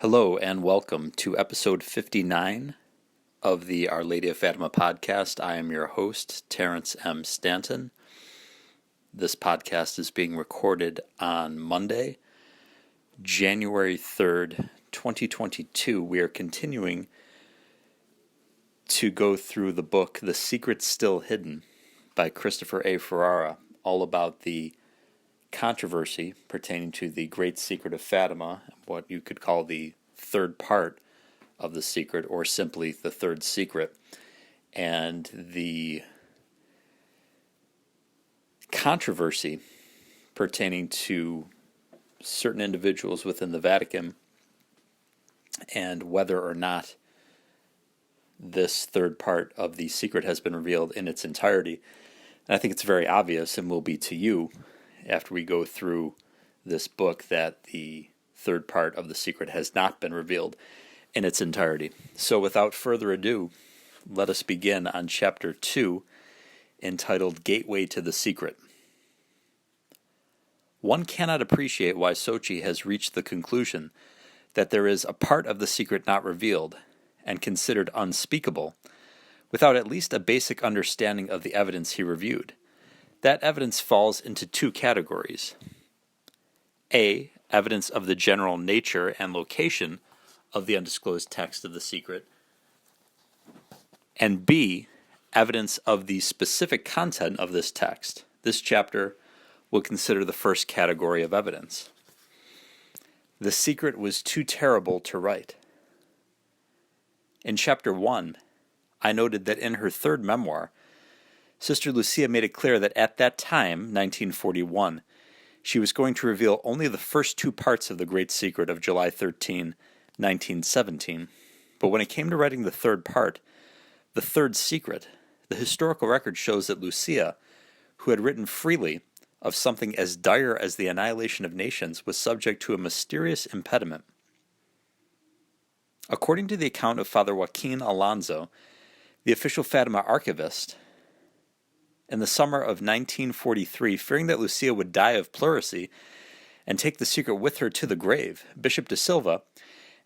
Hello and welcome to episode 59 of the Our Lady of Fatima podcast. I am your host, Terrence M. Stanton. This podcast is being recorded on Monday, January 3rd, 2022. We are continuing to go through the book, The Secret Still Hidden by Christopher A. Ferrara, all about the controversy pertaining to the Great Secret of Fatima, what you could call the third part of the secret, or simply the third secret, and the controversy pertaining to certain individuals within the Vatican and whether or not this third part of the secret has been revealed in its entirety. And I think it's very obvious, and will be to you after we go through this book, that the third part of the secret has not been revealed in its entirety. So without further ado, let us begin on chapter 2, entitled Gateway to the Secret. One cannot appreciate why Sochi has reached the conclusion that there is a part of the secret not revealed and considered unspeakable without at least a basic understanding of the evidence he reviewed. That evidence falls into two categories. A, evidence of the general nature and location of the undisclosed text of the secret, and B, evidence of the specific content of this text. This chapter will consider the first category of evidence. The secret was too terrible to write. In chapter 1, I noted that in her third memoir, Sister Lucia made it clear that at that time, 1941, she was going to reveal only the first two parts of the Great Secret of July 13, 1917. But when it came to writing the third part, the third secret, the historical record shows that Lucia, who had written freely of something as dire as the annihilation of nations, was subject to a mysterious impediment. According to the account of Father Joaquin Alonso, the official Fatima archivist, in the summer of 1943, fearing that Lucia would die of pleurisy and take the secret with her to the grave, Bishop de Silva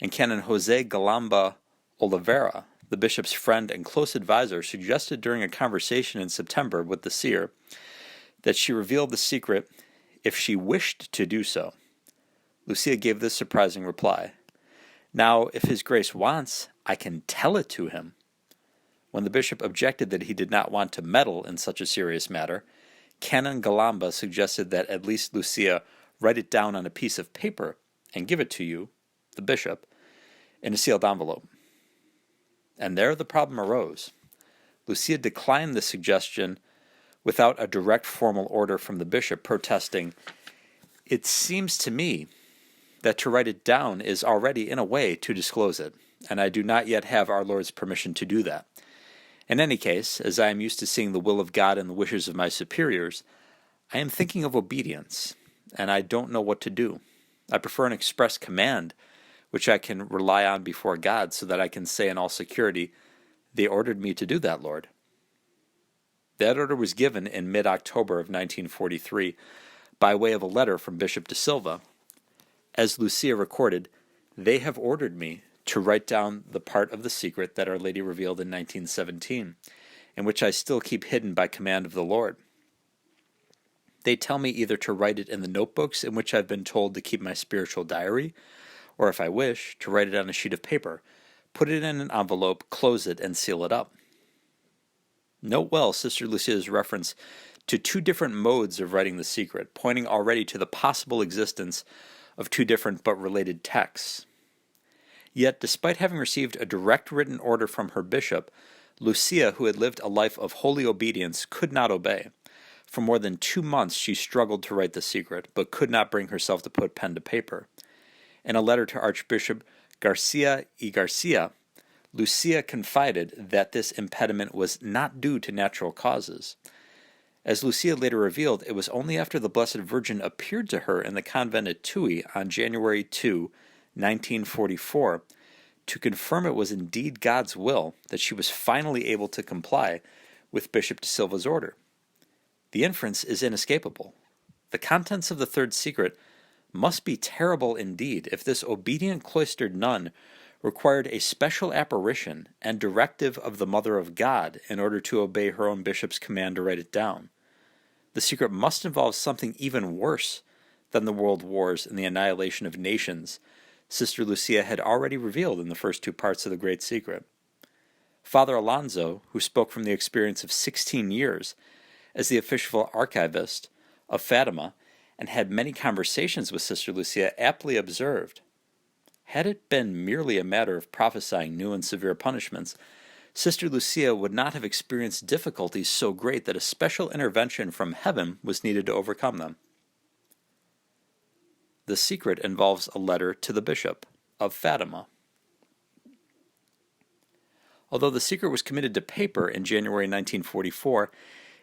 and Canon Jose Galamba Oliveira, the bishop's friend and close advisor, suggested during a conversation in September with the seer that she reveal the secret if she wished to do so. Lucia gave this surprising reply: "Now, if His Grace wants, I can tell it to him." When the bishop objected that he did not want to meddle in such a serious matter, Canon Galamba suggested that at least Lucia write it down on a piece of paper and give it to you, the bishop, in a sealed envelope. And there the problem arose. Lucia declined the suggestion without a direct formal order from the bishop, protesting, "It seems to me that to write it down is already in a way to disclose it, and I do not yet have our Lord's permission to do that. In any case, as I am used to seeing the will of God and the wishes of my superiors, I am thinking of obedience, and I don't know what to do. I prefer an express command, which I can rely on before God, so that I can say in all security, 'They ordered me to do that, Lord.'" That order was given in mid-October of 1943 by way of a letter from Bishop de Silva. As Lucia recorded, "They have ordered me to write down the part of the secret that Our Lady revealed in 1917, and which I still keep hidden by command of the Lord. They tell me either to write it in the notebooks in which I've been told to keep my spiritual diary, or if I wish, to write it on a sheet of paper, put it in an envelope, close it, and seal it up." Note well Sister Lucia's reference to two different modes of writing the secret, pointing already to the possible existence of two different but related texts. Yet, despite having received a direct written order from her bishop, Lucia, who had lived a life of holy obedience, could not obey. For more than 2 months she struggled to write the secret, but could not bring herself to put pen to paper. In a letter to Archbishop Garcia y Garcia, Lucia confided that this impediment was not due to natural causes. As Lucia later revealed, it was only after the Blessed Virgin appeared to her in the convent at Tui on January 2, 1944, to confirm it was indeed God's will that she was finally able to comply with Bishop de Silva's order. The inference is inescapable. The contents of the third secret must be terrible indeed if this obedient cloistered nun required a special apparition and directive of the Mother of God in order to obey her own bishop's command to write it down. The secret must involve something even worse than the world wars and the annihilation of nations Sister Lucia had already revealed in the first two parts of the Great Secret. Father Alonso, who spoke from the experience of 16 years as the official archivist of Fatima and had many conversations with Sister Lucia, aptly observed, had it been merely a matter of prophesying new and severe punishments, Sister Lucia would not have experienced difficulties so great that a special intervention from heaven was needed to overcome them. The secret involves a letter to the bishop of Fatima. Although the secret was committed to paper in January 1944,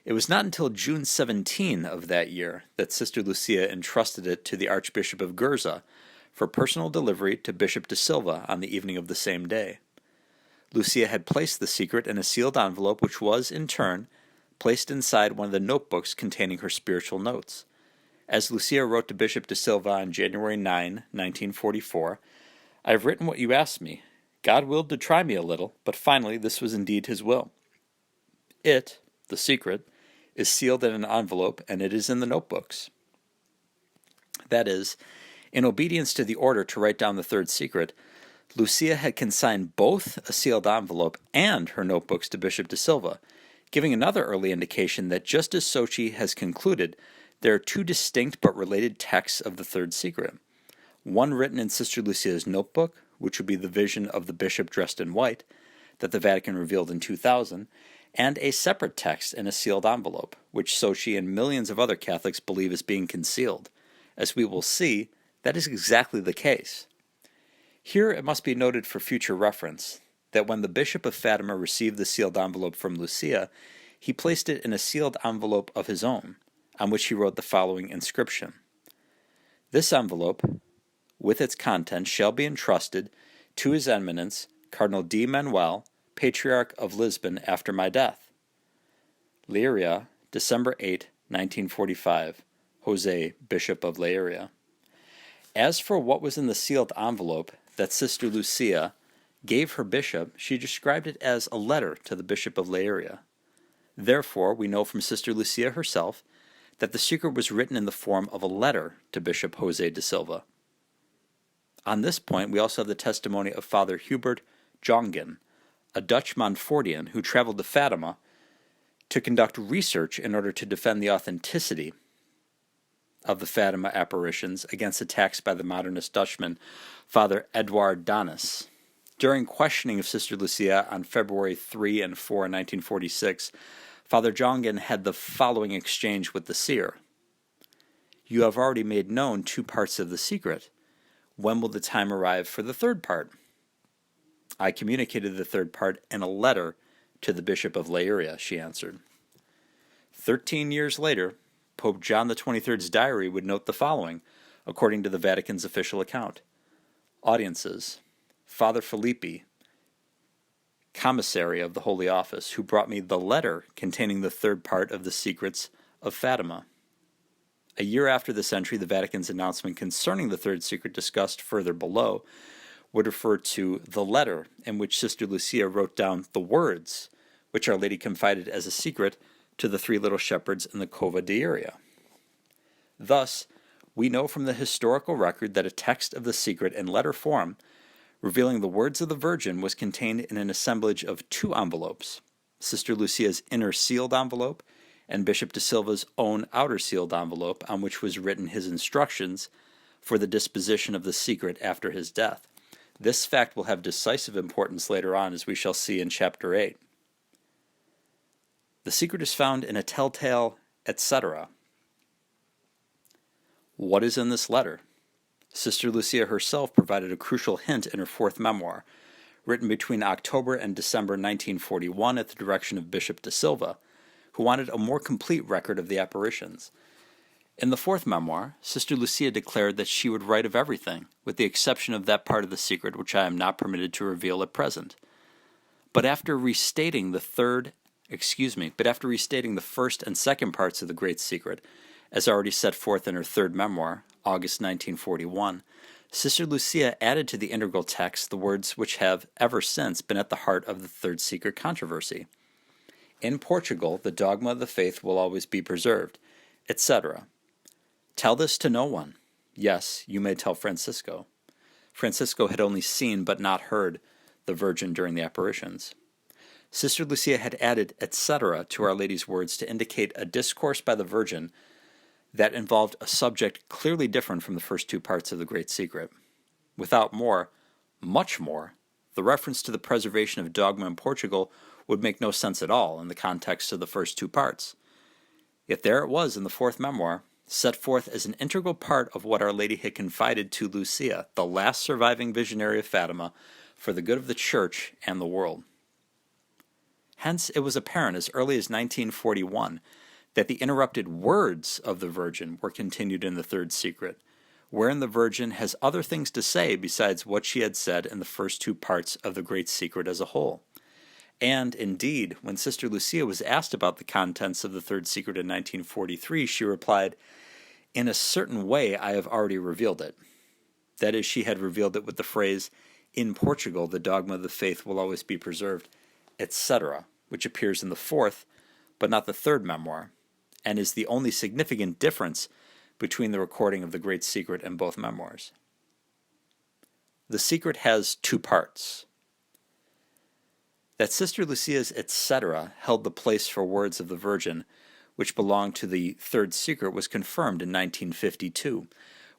it was not until June 17 of that year that Sister Lucia entrusted it to the Archbishop of Gurza for personal delivery to Bishop de Silva on the evening of the same day. Lucia had placed the secret in a sealed envelope which was, in turn, placed inside one of the notebooks containing her spiritual notes. As Lucia wrote to Bishop de Silva on January 9, 1944, "I have written what you asked me. God willed to try me a little, but finally this was indeed his will. It, the secret, is sealed in an envelope, and it is in the notebooks." That is, in obedience to the order to write down the third secret, Lucia had consigned both a sealed envelope and her notebooks to Bishop de Silva, giving another early indication that just as Sochi has concluded, there are two distinct but related texts of the third secret. One written in Sister Lucia's notebook, which would be the vision of the bishop dressed in white, that the Vatican revealed in 2000, and a separate text in a sealed envelope, which Sochi and millions of other Catholics believe is being concealed. As we will see, that is exactly the case. Here it must be noted for future reference that when the Bishop of Fatima received the sealed envelope from Lucia, he placed it in a sealed envelope of his own, on which he wrote the following inscription: "This envelope, with its contents, shall be entrusted to His Eminence, Cardinal D. Manuel, Patriarch of Lisbon, after my death. Leiria, December 8, 1945. Jose, Bishop of Leiria." As for what was in the sealed envelope that Sister Lucia gave her bishop, she described it as a letter to the Bishop of Leiria. Therefore, we know from Sister Lucia herself that the secret was written in the form of a letter to Bishop Jose de Silva. On this point, we also have the testimony of Father Hubert Jongen, a Dutch Montfortian who traveled to Fatima to conduct research in order to defend the authenticity of the Fatima apparitions against attacks by the modernist Dutchman, Father Edouard Danis. During questioning of Sister Lucia on February 3 and 4, 1946, Father Jongen had the following exchange with the seer: "You have already made known 2 parts of the secret. When will the time arrive for the 3rd part?" "I communicated the 3rd part in a letter to the Bishop of Leiria," she answered. 13 years later, Pope John XXIII's diary would note the following, according to the Vatican's official account: "Audiences. Father Filippi, commissary of the Holy Office, who brought me the letter containing the 3rd part of the secrets of Fatima." A year after this entry, the Vatican's announcement concerning the 3rd secret discussed further below would refer to the letter in which Sister Lucia wrote down the words which Our Lady confided as a secret to the 3 little shepherds in the Cova de Iria. Thus, we know from the historical record that a text of the secret in letter form, revealing the words of the Virgin, was contained in an assemblage of 2 envelopes: Sister Lucia's inner sealed envelope and Bishop de Silva's own outer sealed envelope, on which was written his instructions for the disposition of the secret after his death. This fact will have decisive importance later on, as we shall see in Chapter 8. The secret is found in a telltale etc. What is in this letter? Sister Lucia herself provided a crucial hint in her 4th memoir, written between October and December 1941 at the direction of Bishop de Silva, who wanted a more complete record of the apparitions. In the 4th memoir, Sister Lucia declared that she would write of everything, with the exception of that part of the secret which I am not permitted to reveal at present. But after restating the 1st and 2nd parts of the Great Secret, as already set forth in her 3rd memoir, August 1941, Sister Lucia added to the integral text the words which have ever since been at the heart of the third secret controversy. In Portugal, the dogma of the faith will always be preserved, etc. Tell this to no one. Yes, you may tell Francisco. Francisco had only seen but not heard the Virgin during the apparitions. Sister Lucia had added etc. to Our Lady's words to indicate a discourse by the Virgin that involved a subject clearly different from the first two parts of the Great Secret. Without more, much more, the reference to the preservation of dogma in Portugal would make no sense at all in the context of the first two parts. Yet there it was in the fourth memoir, set forth as an integral part of what Our Lady had confided to Lucia, the last surviving visionary of Fatima, for the good of the Church and the world. Hence, it was apparent as early as 1941 that the interrupted words of the Virgin were continued in the third secret, wherein the Virgin has other things to say besides what she had said in the first two parts of the Great Secret as a whole. And, indeed, when Sister Lucia was asked about the contents of the third secret in 1943, she replied, "In a certain way I have already revealed it." That is, she had revealed it with the phrase, "In Portugal the dogma of the faith will always be preserved," etc., which appears in the fourth, but not the third memoir, and is the only significant difference between the recording of the Great Secret and both memoirs. The secret has two parts. That Sister Lucia's etc. held the place for words of the Virgin, which belonged to the third secret, was confirmed in 1952,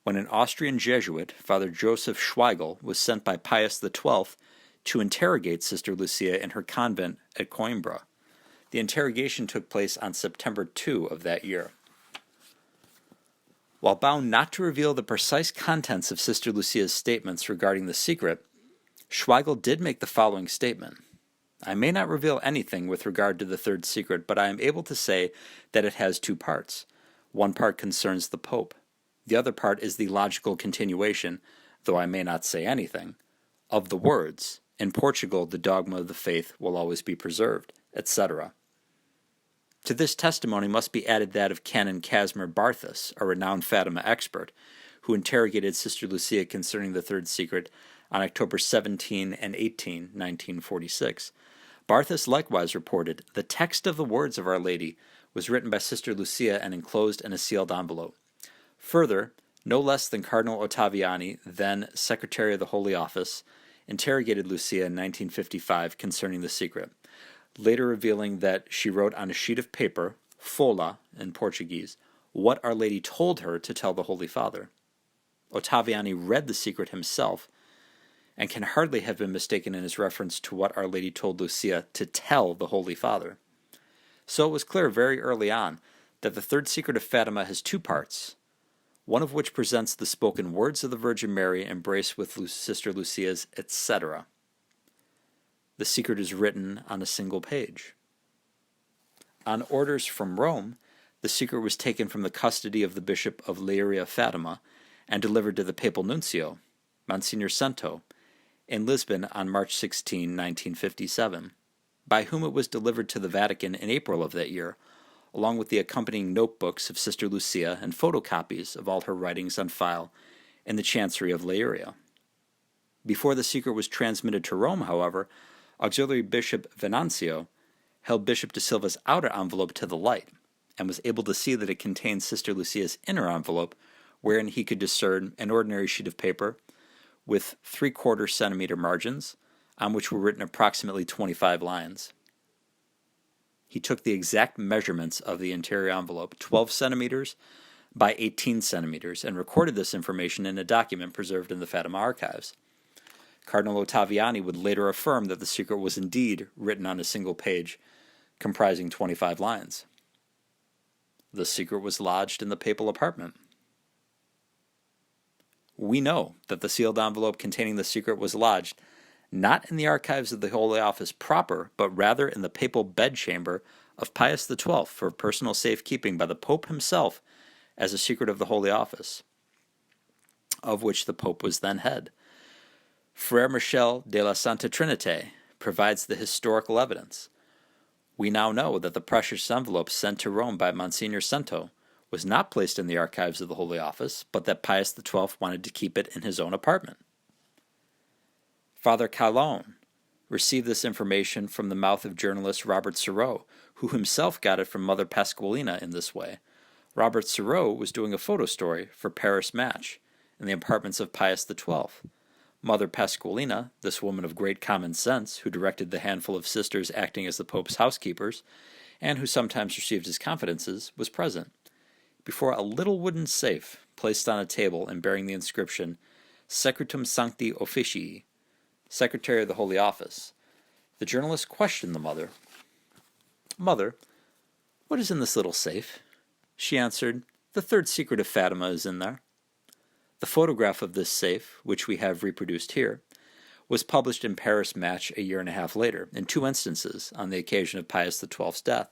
when an Austrian Jesuit, Father Joseph Schweigel, was sent by Pius XII to interrogate Sister Lucia in her convent at Coimbra. The interrogation took place on September 2 of that year. While bound not to reveal the precise contents of Sister Lucia's statements regarding the secret, Schweigel did make the following statement. "I may not reveal anything with regard to the third secret, but I am able to say that it has two parts. One part concerns the Pope. The other part is the logical continuation, though I may not say anything, of the words, 'In Portugal the dogma of the faith will always be preserved,' etc." To this testimony must be added that of Canon Casimir Barthas, a renowned Fatima expert, who interrogated Sister Lucia concerning the third secret on October 17 and 18, 1946. Barthas likewise reported, "The text of the words of Our Lady was written by Sister Lucia and enclosed in a sealed envelope." Further, no less than Cardinal Ottaviani, then Secretary of the Holy Office, interrogated Lucia in 1955 concerning the secret, later revealing that she wrote on a sheet of paper, fola in Portuguese, what Our Lady told her to tell the Holy Father. Ottaviani read the secret himself, and can hardly have been mistaken in his reference to what Our Lady told Lucia to tell the Holy Father. So it was clear very early on that the third secret of Fatima has two parts, one of which presents the spoken words of the Virgin Mary embraced with Sister Lucia's etc. The secret is written on a single page. On orders from Rome, the secret was taken from the custody of the Bishop of Leiria Fatima and delivered to the Papal Nuncio, Monsignor Cento, in Lisbon on March 16, 1957, by whom it was delivered to the Vatican in April of that year, along with the accompanying notebooks of Sister Lucia and photocopies of all her writings on file in the Chancery of Leiria. Before the secret was transmitted to Rome, however, Auxiliary Bishop Venancio held Bishop de Silva's outer envelope to the light, and was able to see that it contained Sister Lucia's inner envelope, wherein he could discern an ordinary sheet of paper with 3/4 centimeter margins, on which were written approximately 25 lines. He took the exact measurements of the interior envelope, 12 centimeters by 18 centimeters, and recorded this information in a document preserved in the Fatima archives. Cardinal Ottaviani would later affirm that the secret was indeed written on a single page, comprising 25 lines. The secret was lodged in the papal apartment. We know that the sealed envelope containing the secret was lodged not in the archives of the Holy Office proper, but rather in the papal bedchamber of Pius XII for personal safekeeping by the Pope himself as a secret of the Holy Office, of which the Pope was then head. Frère Michel de la Santa Trinité provides the historical evidence. We now know that the precious envelopes sent to Rome by Monsignor Cento was not placed in the archives of the Holy Office, but that Pius XII wanted to keep it in his own apartment. Father Calonne received this information from the mouth of journalist Robert Serrault, who himself got it from Mother Pasqualina in this way. Robert Serrault was doing a photo story for Paris Match in the apartments of Pius XII. Mother Pasqualina, this woman of great common sense, who directed the handful of sisters acting as the Pope's housekeepers, and who sometimes received his confidences, was present. Before a little wooden safe placed on a table and bearing the inscription, Secretum Sancti Officii, Secretary of the Holy Office, the journalist questioned the mother. "Mother, what is in this little safe?" She answered, "The third secret of Fatima is in there." The photograph of this safe, which we have reproduced here, was published in Paris Match a year and a half later, in 2 instances, on the occasion of Pius XII's death.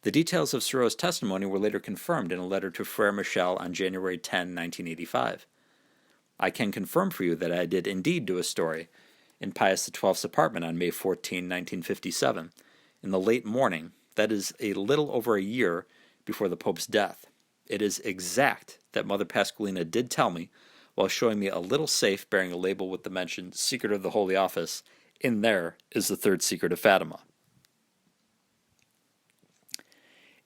The details of Serrault's testimony were later confirmed in a letter to Frere Michel on January 10, 1985. I can confirm for you that I did indeed do a story in Pius XII's apartment on May 14, 1957, in the late morning, that is a little over a year before the Pope's death. It is exact that Mother Pasqualina did tell me, while showing me a little safe bearing a label with the mentioned Secret of the Holy Office, in there is the third secret of Fatima.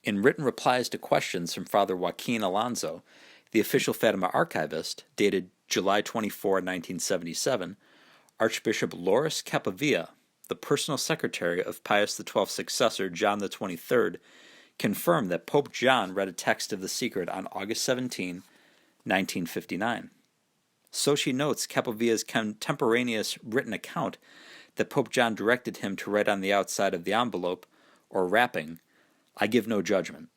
In written replies to questions from Father Joaquin Alonso, the official Fatima archivist, dated July 24, 1977, Archbishop Loris Capovilla, the personal secretary of Pius XII's successor John XXIII, confirmed that Pope John read a text of the secret on August 17, 1959. So she notes Capovilla's contemporaneous written account that Pope John directed him to write on the outside of the envelope, or wrapping, "I give no judgment."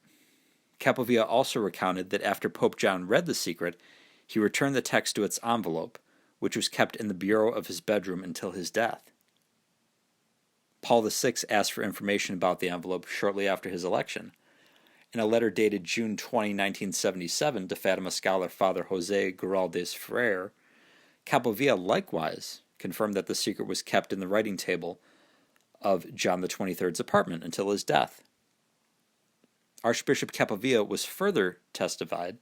Capovilla also recounted that after Pope John read the secret, he returned the text to its envelope, which was kept in the bureau of his bedroom until his death. Paul VI asked for information about the envelope shortly after his election. In a letter dated June 20, 1977 to Fatima scholar Father José Giraldes Ferrer, Capovilla likewise confirmed that the secret was kept in the writing table of John XXIII's apartment until his death. Archbishop Capovilla was further testified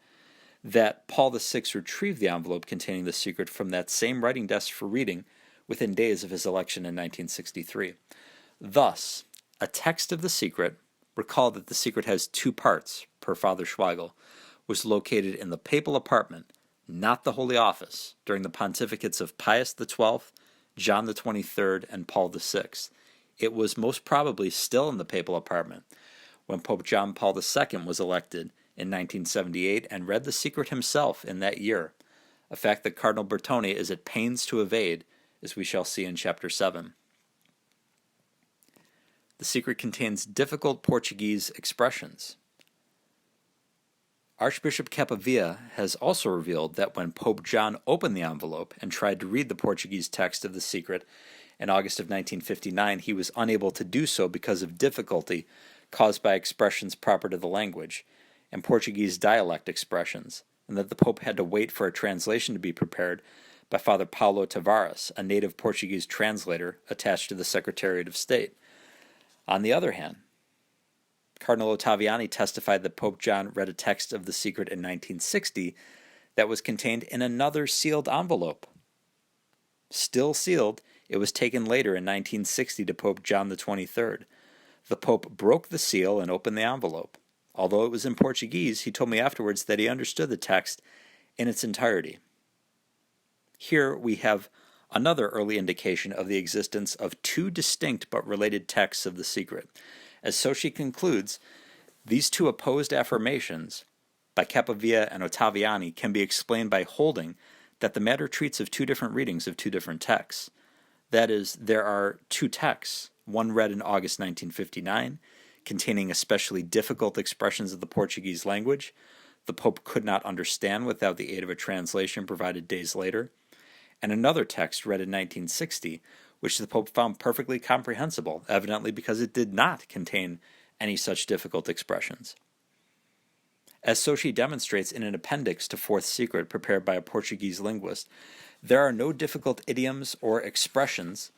that Paul VI retrieved the envelope containing the secret from that same writing desk for reading within days of his election in 1963. Thus, a text of the secret, recall that the secret has 2 parts, per Father Schweigel, was located in the papal apartment, not the Holy Office, during the pontificates of Pius XII, John XXIII, and Paul VI. It was most probably still in the papal apartment when Pope John Paul II was elected in 1978 and read the secret himself in that year, a fact that Cardinal Bertone is at pains to evade, as we shall see in Chapter 7. The secret contains difficult Portuguese expressions. Archbishop Capovilla has also revealed that when Pope John opened the envelope and tried to read the Portuguese text of the secret in August of 1959, he was unable to do so because of difficulty caused by expressions proper to the language and Portuguese dialect expressions, and that the Pope had to wait for a translation to be prepared by Father Paulo Tavares, a native Portuguese translator attached to the Secretariat of State. On the other hand, Cardinal Ottaviani testified that Pope John read a text of the secret in 1960 that was contained in another sealed envelope. Still sealed, it was taken later in 1960 to Pope John XXIII. The Pope broke the seal and opened the envelope. Although it was in Portuguese, he told me afterwards that he understood the text in its entirety. Here we have another early indication of the existence of 2 distinct but related texts of the secret. As Sochi concludes, these 2 opposed affirmations by Capovilla and Ottaviani can be explained by holding that the matter treats of 2 different readings of 2 different texts. That is, there are 2 texts, one read in August 1959, containing especially difficult expressions of the Portuguese language the Pope could not understand without the aid of a translation provided days later, and another text read in 1960, which the Pope found perfectly comprehensible, evidently because it did not contain any such difficult expressions. As Sochi demonstrates in an appendix to Fourth Secret prepared by a Portuguese linguist, there are no difficult idioms or expressions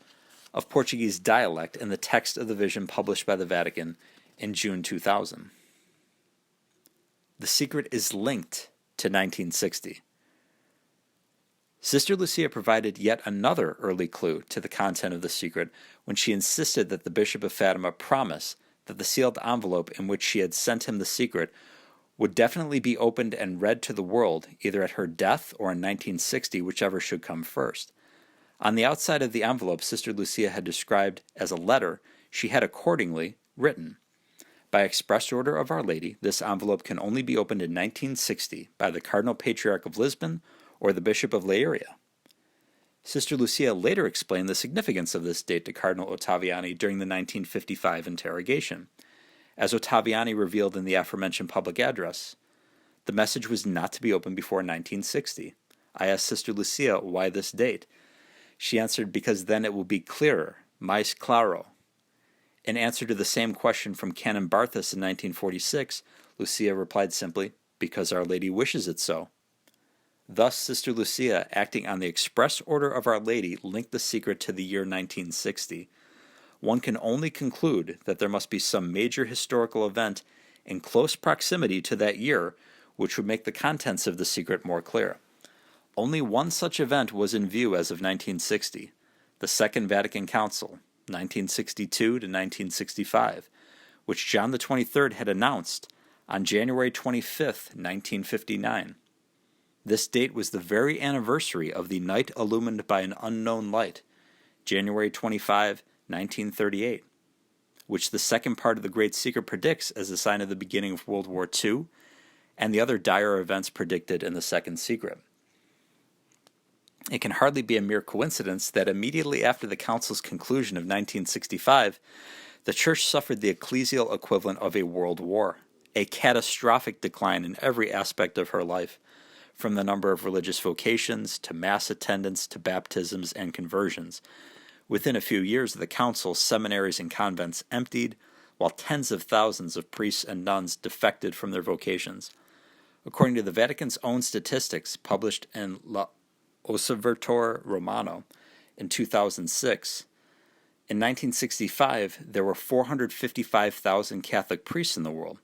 of Portuguese dialect in the text of the vision published by the Vatican in June 2000. The secret is linked to 1960. Sister Lucia provided yet another early clue to the content of the secret when she insisted that the Bishop of Fatima promise that the sealed envelope in which she had sent him the secret would definitely be opened and read to the world either at her death or in 1960, whichever should come first. On the outside of the envelope Sister Lucia had described as a letter, she had accordingly written, "By express order of Our Lady, this envelope can only be opened in 1960 by the Cardinal Patriarch of Lisbon or the Bishop of Leiria." Sister Lucia later explained the significance of this date to Cardinal Ottaviani during the 1955 interrogation. As Ottaviani revealed in the aforementioned public address, the message was not to be opened before 1960. I asked Sister Lucia why this date. She answered, "Because then it will be clearer, mais claro." In answer to the same question from Canon Barthas in 1946, Lucia replied simply, "Because Our Lady wishes it so." Thus, Sister Lucia, acting on the express order of Our Lady, linked the secret to the year 1960. One can only conclude that there must be some major historical event in close proximity to that year which would make the contents of the secret more clear. Only one such event was in view as of 1960, the Second Vatican Council, 1962 to 1965, which John the 23rd had announced on January 25, 1959. This date was the very anniversary of the Night Illumined by an Unknown Light, January 25, 1938, which the second part of the Great Secret predicts as a sign of the beginning of World War II and the other dire events predicted in the Second Secret. It can hardly be a mere coincidence that immediately after the Council's conclusion of 1965, the Church suffered the ecclesial equivalent of a world war, a catastrophic decline in every aspect of her life, from the number of religious vocations to mass attendance to baptisms and conversions. Within a few years of the Council, seminaries and convents emptied, while tens of thousands of priests and nuns defected from their vocations. According to the Vatican's own statistics published in Osservatore Romano in 2006, in 1965 there were 455,000 Catholic priests in the world,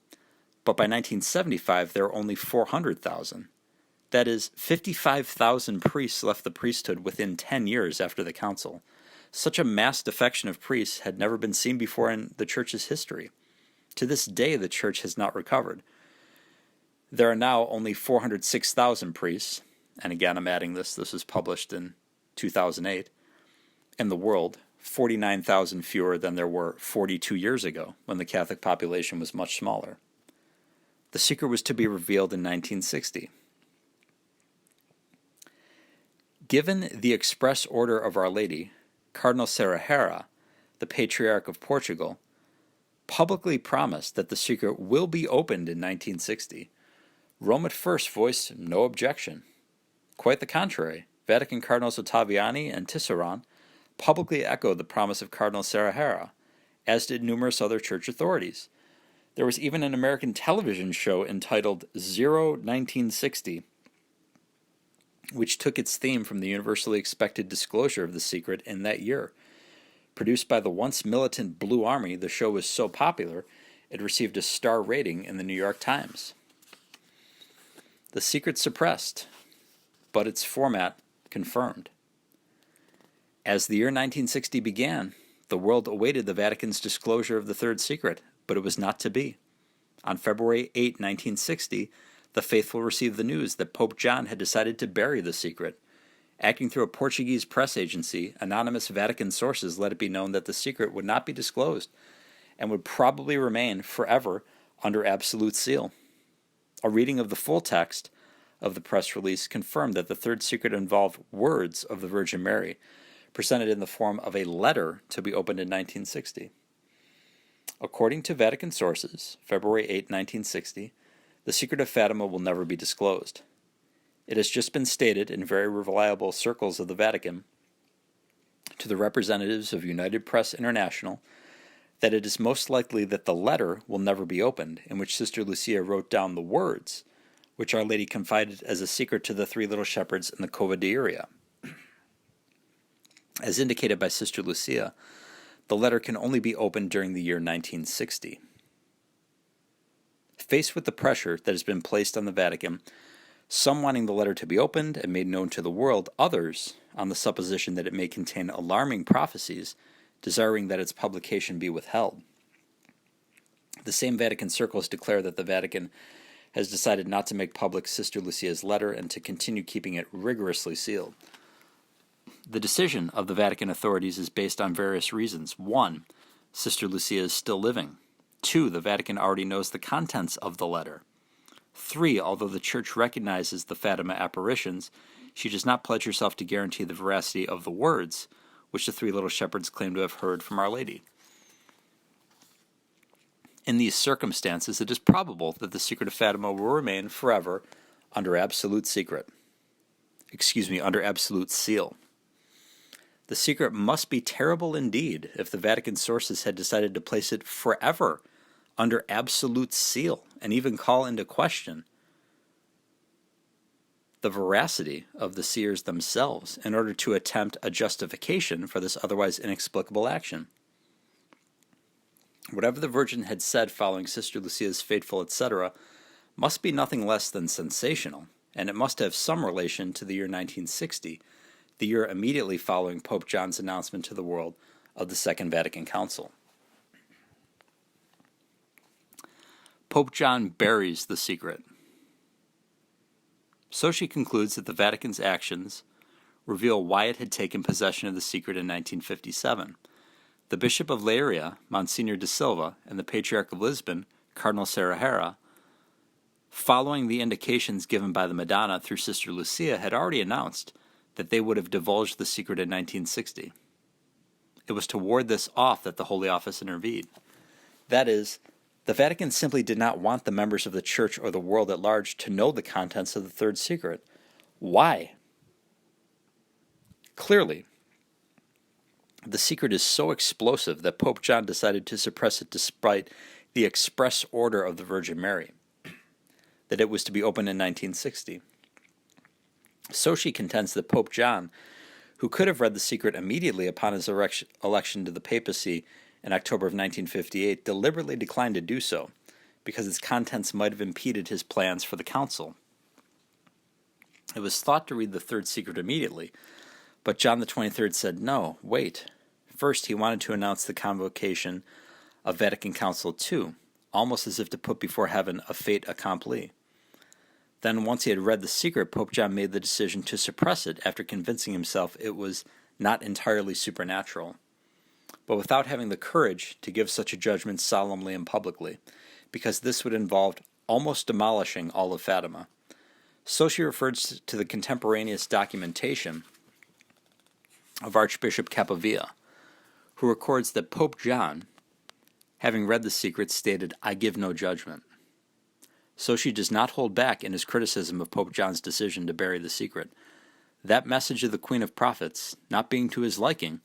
but by 1975 there were only 400,000. That is, 55,000 priests left the priesthood within 10 years after the Council. Such a mass defection of priests had never been seen before in the Church's history. To this day, the Church has not recovered. There are now only 406,000 priests, and again I'm adding this was published in 2008, in the world, 49,000 fewer than there were 42 years ago, when the Catholic population was much smaller. The secret was to be revealed in 1960. Given the express order of Our Lady, Cardinal Serrahera, the Patriarch of Portugal, publicly promised that the secret will be opened in 1960. Rome at first voiced no objection. Quite the contrary, Vatican Cardinals Ottaviani and Tisserand publicly echoed the promise of Cardinal Serrahera, as did numerous other church authorities. There was even an American television show entitled 1960, which took its theme from the universally expected disclosure of the secret in that year. Produced by the once militant Blue Army, the show was so popular it received a star rating in the New York Times. The secret suppressed, but its format confirmed. As the year 1960 began, the world awaited the Vatican's disclosure of the third secret, but it was not to be. On February 8, 1960, the faithful received the news that Pope John had decided to bury the secret. Acting through a Portuguese press agency, anonymous Vatican sources let it be known that the secret would not be disclosed and would probably remain forever under absolute seal. A reading of the full text of the press release confirmed that the third secret involved words of the Virgin Mary, presented in the form of a letter to be opened in 1960. According to Vatican sources, February 8, 1960, the secret of Fatima will never be disclosed. It has just been stated in very reliable circles of the Vatican to the representatives of United Press International that it is most likely that the letter will never be opened, in which Sister Lucia wrote down the words, which Our Lady confided as a secret to the three little shepherds in the Cova de Iria. As indicated by Sister Lucia, the letter can only be opened during the year 1960. Faced with the pressure that has been placed on the Vatican, some wanting the letter to be opened and made known to the world, others, on the supposition that it may contain alarming prophecies, desiring that its publication be withheld. The same Vatican circles declare that the Vatican has decided not to make public Sister Lucia's letter and to continue keeping it rigorously sealed. The decision of the Vatican authorities is based on various reasons. 1. Sister Lucia is still living. 2. The Vatican already knows the contents of the letter. 3. Although the Church recognizes the Fatima apparitions, she does not pledge herself to guarantee the veracity of the words which the three little shepherds claim to have heard from Our Lady. In these circumstances, it is probable that the secret of Fatima will remain forever under absolute under absolute seal. The secret must be terrible indeed if the Vatican sources had decided to place it forever under absolute seal and even call into question the veracity of the seers themselves in order to attempt a justification for this otherwise inexplicable action. Whatever the Virgin had said following Sister Lucia's fateful etc. must be nothing less than sensational, and it must have some relation to the year 1960, the year immediately following Pope John's announcement to the world of the Second Vatican Council. Pope John buries the secret. So she concludes that the Vatican's actions reveal why it had taken possession of the secret in 1957. The Bishop of Leiria, Monsignor de Silva, and the Patriarch of Lisbon, Cardinal Serrahera, following the indications given by the Madonna through Sister Lucia, had already announced that they would have divulged the secret in 1960. It was to ward this off that the Holy Office intervened. That is, the Vatican simply did not want the members of the Church or the world at large to know the contents of the third secret. Why? Clearly, the secret is so explosive that Pope John decided to suppress it despite the express order of the Virgin Mary, that it was to be opened in 1960. So she contends that Pope John, who could have read the secret immediately upon his election to the papacy in October of 1958, deliberately declined to do so, because its contents might have impeded his plans for the council. It was thought to read the third secret immediately, but John the 23rd said, no, wait. First, he wanted to announce the convocation of Vatican Council II, almost as if to put before heaven a fait accompli. Then, once he had read the secret, Pope John made the decision to suppress it after convincing himself it was not entirely supernatural, but without having the courage to give such a judgment solemnly and publicly, because this would involve almost demolishing all of Fatima. So she refers to the contemporaneous documentation of Archbishop Capovilla, who records that Pope John, having read the secret, stated, "I give no judgment." So she does not hold back in his criticism of Pope John's decision to bury the secret. That message of the Queen of Prophets, not being to his liking,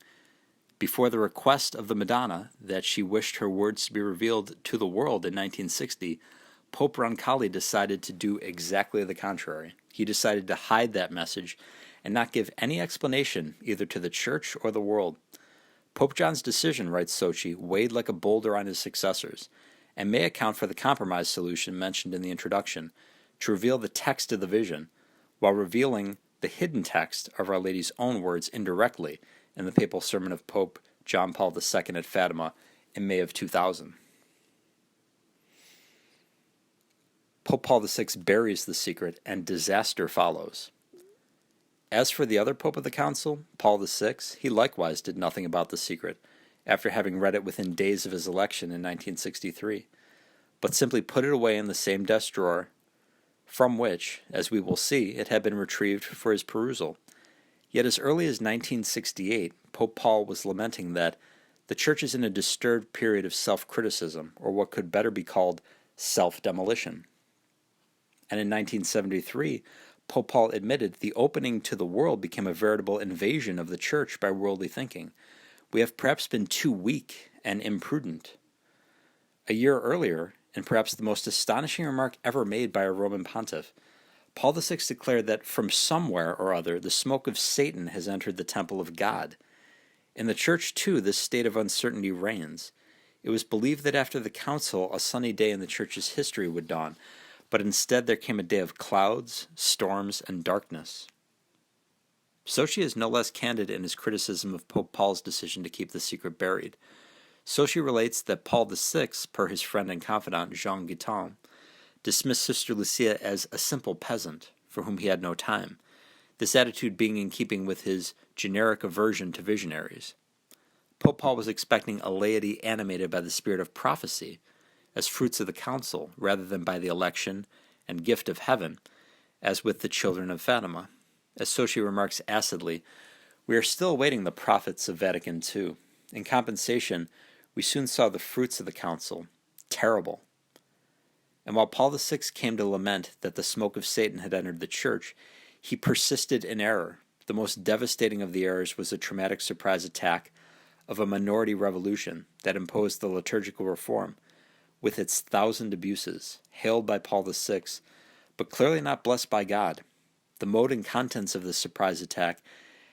before the request of the Madonna that she wished her words to be revealed to the world in 1960, Pope Roncalli decided to do exactly the contrary. He decided to hide that message and not give any explanation either to the Church or the world. Pope John's decision, writes Sochi, weighed like a boulder on his successors, and may account for the compromise solution mentioned in the introduction, to reveal the text of the vision, while revealing the hidden text of Our Lady's own words indirectly in the papal sermon of Pope John Paul II at Fatima in May of 2000. Pope Paul VI buries the secret, and disaster follows. As for the other Pope of the Council, Paul VI, he likewise did nothing about the secret, after having read it within days of his election in 1963, but simply put it away in the same desk drawer, from which, as we will see, it had been retrieved for his perusal. Yet as early as 1968, Pope Paul was lamenting that the Church is in a disturbed period of self-criticism, or what could better be called self-demolition. And in 1973, Pope Paul admitted the opening to the world became a veritable invasion of the Church by worldly thinking. We have perhaps been too weak and imprudent. A year earlier, and perhaps the most astonishing remark ever made by a Roman pontiff, Paul VI declared that from somewhere or other the smoke of Satan has entered the temple of God. In the Church, too, this state of uncertainty reigns. It was believed that after the council, a sunny day in the church's history would dawn, but instead there came a day of clouds, storms, and darkness. Sochi is no less candid in his criticism of Pope Paul's decision to keep the secret buried. Sochi relates that Paul VI, per his friend and confidant Jean Guiton, dismissed Sister Lucia as a simple peasant for whom he had no time, this attitude being in keeping with his generic aversion to visionaries. Pope Paul was expecting a laity animated by the spirit of prophecy as fruits of the council rather than by the election and gift of heaven, as with the children of Fatima. As Sochi remarks acidly, we are still awaiting the prophets of Vatican II. In compensation, we soon saw the fruits of the council, terrible. And while Paul VI came to lament that the smoke of Satan had entered the church, he persisted in error. The most devastating of the errors was a traumatic surprise attack of a minority revolution that imposed the liturgical reform, with its 1,000 abuses, hailed by Paul VI, but clearly not blessed by God. The mode and contents of this surprise attack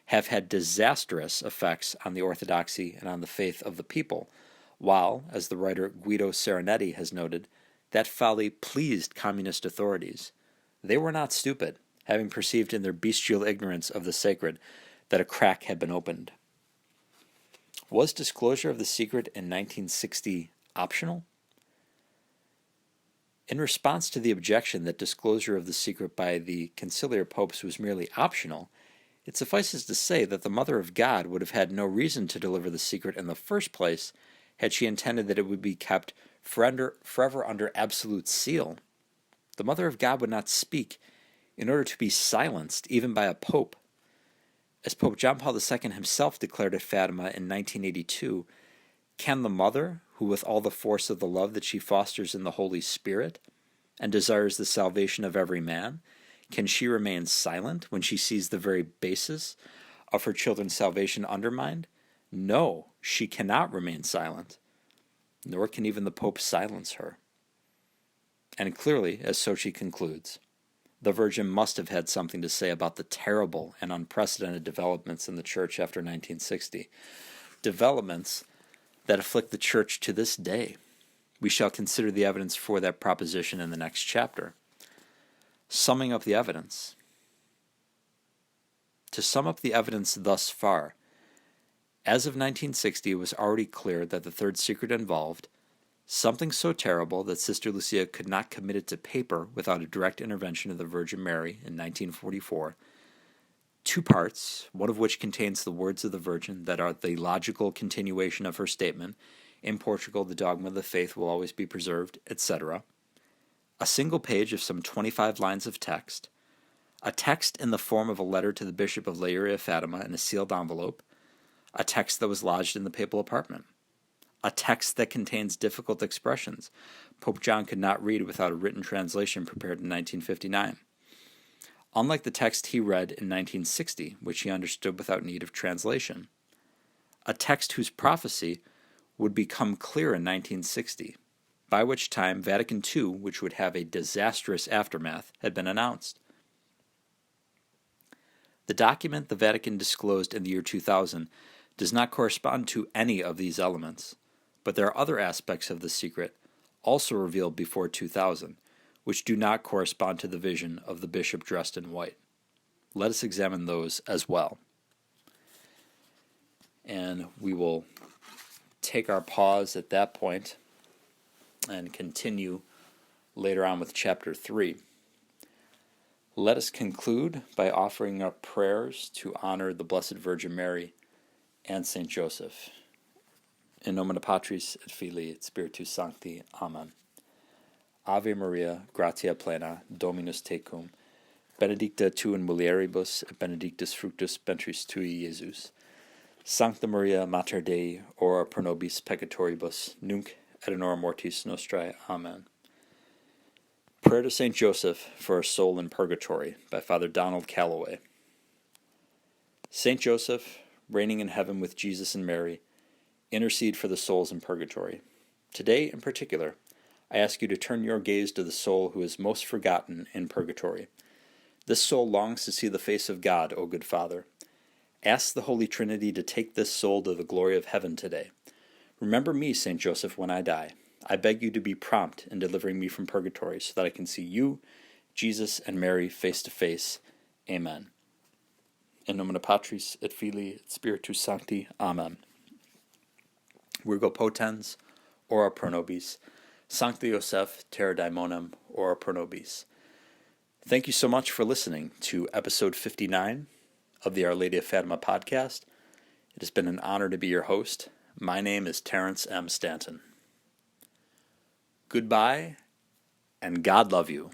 have had disastrous effects on the orthodoxy and on the faith of the people, while, as the writer Guido Serenetti has noted, that folly pleased communist authorities. They were not stupid, having perceived in their bestial ignorance of the sacred that a crack had been opened. Was disclosure of the secret in 1960 optional? In response to the objection that disclosure of the secret by the conciliar popes was merely optional, it suffices to say that the Mother of God would have had no reason to deliver the secret in the first place had she intended that it would be kept forever under absolute seal. The Mother of God would not speak in order to be silenced, even by a pope. As Pope John Paul II himself declared at Fatima in 1982, can the Mother, who with all the force of the love that she fosters in the Holy Spirit and desires the salvation of every man, can she remain silent when she sees the very basis of her children's salvation undermined? No, she cannot remain silent, nor can even the Pope silence her. And clearly, as Sochi concludes, the Virgin must have had something to say about the terrible and unprecedented developments in the Church after 1960, developments that afflict the Church to this day. We shall consider the evidence for that proposition in the next chapter. Summing up the evidence. To sum up the evidence thus far, as of 1960, it was already clear that the third secret involved something so terrible that Sister Lucia could not commit it to paper without a direct intervention of the Virgin Mary in 1944, 2 parts, one of which contains the words of the Virgin that are the logical continuation of her statement, in Portugal the dogma of the faith will always be preserved, etc., a single page of some 25 lines of text, a text in the form of a letter to the Bishop of Leiria Fatima in a sealed envelope, a text that was lodged in the papal apartment, a text that contains difficult expressions Pope John could not read without a written translation prepared in 1959. Unlike the text he read in 1960, which he understood without need of translation. A text whose prophecy would become clear in 1960, by which time Vatican II, which would have a disastrous aftermath, had been announced. The document the Vatican disclosed in the year 2000 does not correspond to any of these elements, but there are other aspects of the secret, also revealed before 2000, which do not correspond to the vision of the bishop dressed in white. Let us examine those as well. And we will take our pause at that point and continue later on with chapter 3. Let us conclude by offering up prayers to honor the Blessed Virgin Mary and Saint Joseph. In nomine Patris et Filii et Spiritus Sancti. Amen. Ave Maria, gratia plena, Dominus tecum, benedicta tu in mulieribus, et benedictus fructus ventris tui, Iesus. Sancta Maria, Mater Dei, ora pro nobis peccatoribus, nunc et in hora mortis nostrae. Amen. Prayer to Saint Joseph for a Soul in Purgatory by Father Donald Calloway. Saint Joseph, reigning in heaven with Jesus and Mary, intercede for the souls in purgatory. Today, in particular, I ask you to turn your gaze to the soul who is most forgotten in purgatory. This soul longs to see the face of God, O good Father. Ask the Holy Trinity to take this soul to the glory of heaven today. Remember me, Saint Joseph, when I die. I beg you to be prompt in delivering me from purgatory, so that I can see you, Jesus, and Mary face to face. Amen. In nomine Patris et Filii et Spiritus Sancti. Amen. Virgo potens, ora pro nobis. Sancti Joseph, terra daimonem, ora pro nobis. Thank you so much for listening to episode 59 of the Our Lady of Fatima podcast. It has been an honor to be your host. My name is Terrence M. Stanton. Goodbye, and God love you.